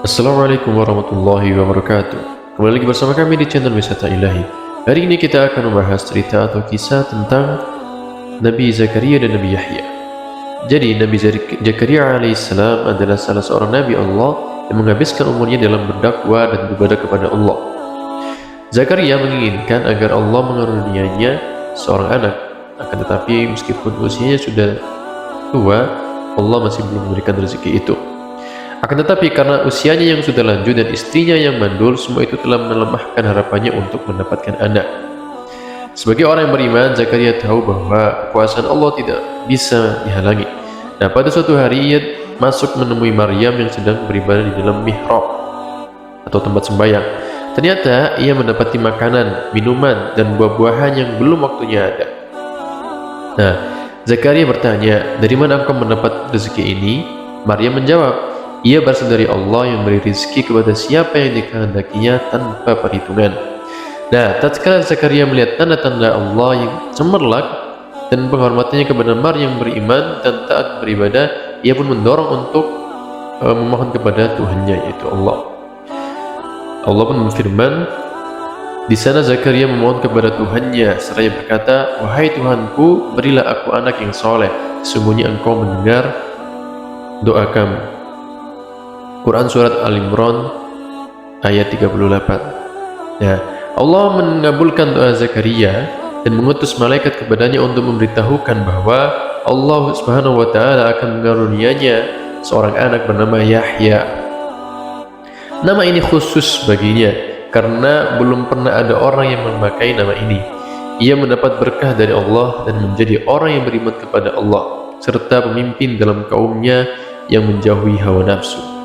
Assalamualaikum warahmatullahi wabarakatuh. Kembali lagi bersama kami di channel Wisata Ilahi. Hari ini kita akan membahas cerita atau kisah tentang Nabi Zakaria dan Nabi Yahya. Jadi Nabi Zakaria alaihissalam adalah salah seorang Nabi Allah yang menghabiskan umurnya dalam berdakwah dan beribadah kepada Allah. Zakaria menginginkan agar Allah mengaruniainya seorang anak, akan tetapi meskipun usianya sudah tua, Allah masih belum memberikan rezeki itu. Akan tetapi karena usianya yang sudah lanjut dan istrinya yang mandul, semua itu telah melemahkan harapannya untuk mendapatkan anak. Sebagai orang yang beriman, Zakaria tahu bahwa kekuasaan Allah tidak bisa dihalangi. Nah, pada suatu hari ia masuk menemui Maryam yang sedang beribadah di dalam mihrab atau tempat sembahyang. Ternyata ia mendapati makanan, minuman, dan buah-buahan yang belum waktunya ada. Nah, Zakaria bertanya, "Dari mana engkau mendapat rezeki ini?" Maryam menjawab, "Ia berasal dari Allah yang beri rezeki kepada siapa yang dikehendakinya tanpa perhitungan." Nah, tatkala Zakaria melihat tanda-tanda Allah yang cemerlang dan penghormatannya kepada Maryam yang beriman dan taat beribadah, ia pun mendorong untuk memohon kepada Tuhannya, yaitu Allah. Allah pun berfirman, di sana Zakaria memohon kepada Tuhannya seraya berkata, "Wahai Tuhanku, berilah aku anak yang soleh, sesungguhnya Engkau mendengar doa kami." Quran Surat Al-Imran ayat 38. Nah, Allah mengabulkan doa Zakaria dan mengutus malaikat kepadanya untuk memberitahukan bahwa Allah Subhanahu wa Ta'ala akan mengaruniainya seorang anak bernama Yahya. Nama ini khusus baginya karena belum pernah ada orang yang memakai nama ini. Ia mendapat berkah dari Allah dan menjadi orang yang beriman kepada Allah serta pemimpin dalam kaumnya yang menjauhi hawa nafsu.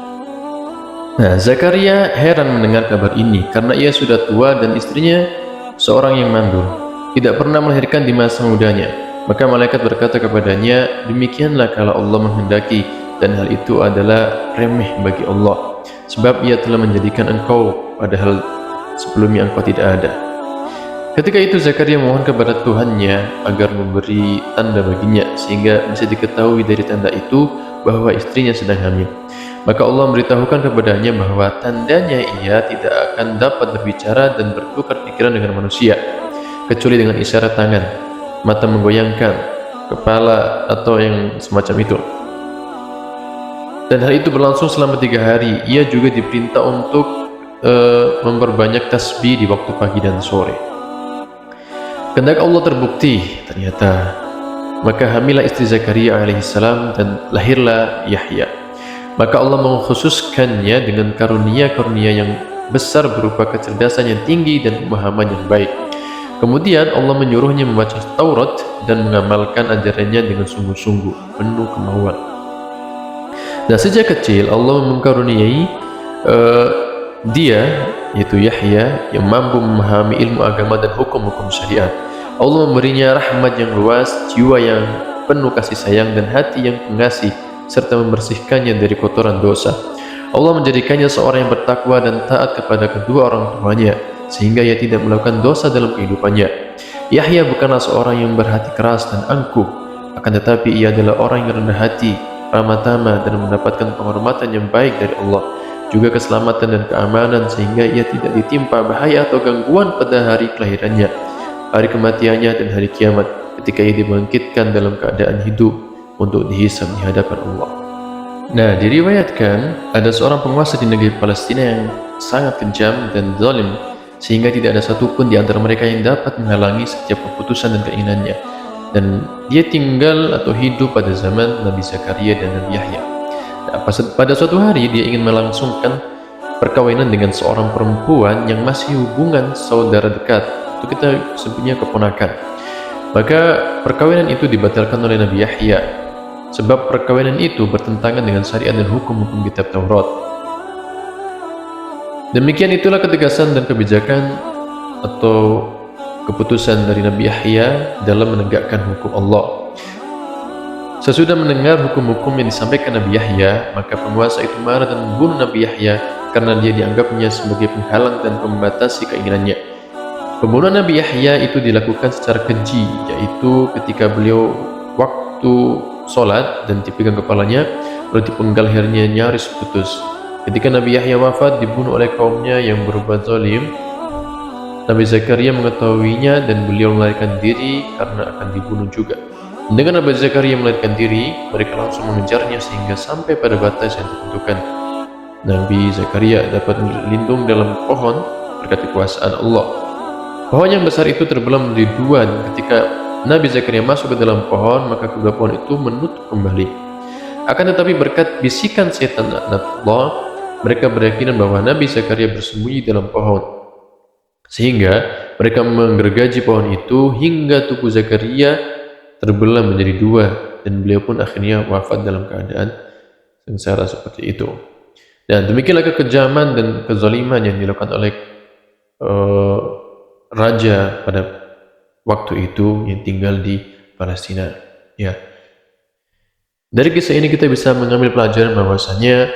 Nah, Zakaria heran mendengar kabar ini karena ia sudah tua dan istrinya seorang yang mandul, tidak pernah melahirkan di masa mudanya. Maka malaikat berkata kepadanya, "Demikianlah kalau Allah menghendaki, dan hal itu adalah remeh bagi Allah, sebab Ia telah menjadikan engkau padahal sebelumnya engkau tidak ada." Ketika itu Zakaria mohon kepada Tuhannya agar memberi tanda baginya sehingga bisa diketahui dari tanda itu bahwa istrinya sedang hamil. Maka Allah memberitahukan kepadanya bahwa tandanya ia tidak akan dapat berbicara dan bertukar pikiran dengan manusia kecuali dengan isyarat tangan, mata menggoyangkan, kepala, atau yang semacam itu. Dan hal itu berlangsung selama 3 hari. Ia juga diperintah untuk memperbanyak tasbih di waktu pagi dan sore. Kehendak Allah terbukti ternyata. Maka hamilah istri Zakaria alaihissalam dan lahirlah Yahya. Maka Allah mengkhususkannya dengan karunia-karunia yang besar berupa kecerdasan yang tinggi dan pemahaman yang baik. Kemudian Allah menyuruhnya membaca Taurat dan mengamalkan ajarannya dengan sungguh-sungguh, penuh kemauan. Nah, sejak kecil Allah mengkaruniai dia, yaitu Yahya, yang mampu memahami ilmu agama dan hukum-hukum syariat. Allah memberinya rahmat yang luas, jiwa yang penuh kasih sayang, dan hati yang pengasih, serta membersihkannya dari kotoran dosa. Allah menjadikannya seorang yang bertakwa dan taat kepada kedua orang tuanya, sehingga ia tidak melakukan dosa dalam kehidupannya. Yahya bukanlah seorang yang berhati keras dan angkuh, akan tetapi ia adalah orang yang rendah hati, ramah tamah, dan mendapatkan penghormatan yang baik dari Allah, juga keselamatan dan keamanan sehingga ia tidak ditimpa bahaya atau gangguan pada hari kelahirannya, hari kematiannya, dan hari kiamat ketika ia dibangkitkan dalam keadaan hidup untuk dihisab di hadapan Allah. Nah, diriwayatkan ada seorang penguasa di negeri Palestina yang sangat kejam dan zalim sehingga tidak ada satupun di antara mereka yang dapat menghalangi setiap keputusan dan keinginannya. Dan dia tinggal atau hidup pada zaman Nabi Zakaria dan Nabi Yahya. Nah, pada suatu hari dia ingin melangsungkan perkawinan dengan seorang perempuan yang masih hubungan saudara dekat, itu kita sebutnya keponakan. Maka perkawinan itu dibatalkan oleh Nabi Yahya sebab perkawinan itu bertentangan dengan syariat dan hukum-hukum kitab Taurat. Demikian itulah ketegasan dan kebijakan atau keputusan dari Nabi Yahya dalam menegakkan hukum Allah. Sesudah mendengar hukum-hukum yang disampaikan Nabi Yahya, maka penguasa itu marah dan membunuh Nabi Yahya karena dia dianggapnya sebagai penghalang dan membatasi keinginannya. Pembunuhan Nabi Yahya itu dilakukan secara keji, yaitu ketika beliau waktu sholat dan dipegang kepalanya, lalu dipenggal lehernya nyaris putus. Ketika Nabi Yahya wafat dibunuh oleh kaumnya yang berbuat zalim, Nabi Zakaria mengetahuinya dan beliau melarikan diri karena akan dibunuh juga. Dengan Nabi Zakaria melarikan diri, mereka langsung mengejarnya sehingga sampai pada batas yang ditentukan. Nabi Zakaria dapat berlindung dalam pohon berkat kekuasaan Allah. Pohon yang besar itu terbelah menjadi dua, dan ketika Nabi Zakaria masuk ke dalam pohon, maka kedua pohon itu menutup kembali. Akan tetapi berkat bisikan setan laknatullah, mereka berkeyakinan bahwa Nabi Zakaria bersembunyi dalam pohon, sehingga mereka menggergaji pohon itu hingga tubuh Zakaria terbelah menjadi dua, dan beliau pun akhirnya wafat dalam keadaan sengsara seperti itu. Dan demikianlah kekejaman dan kezaliman yang dilakukan oleh raja pada waktu itu yang tinggal di Palestina. Ya. Dari kisah ini kita bisa mengambil pelajaran bahwasanya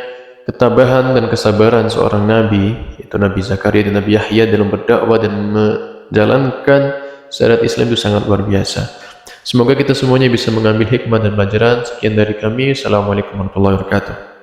ketabahan dan kesabaran seorang nabi, yaitu Nabi Zakaria dan Nabi Yahya dalam berdakwah dan menjalankan syariat Islam itu sangat luar biasa. Semoga kita semuanya bisa mengambil hikmah dan pelajaran. Sekian dari kami. Assalamualaikum warahmatullahi wabarakatuh.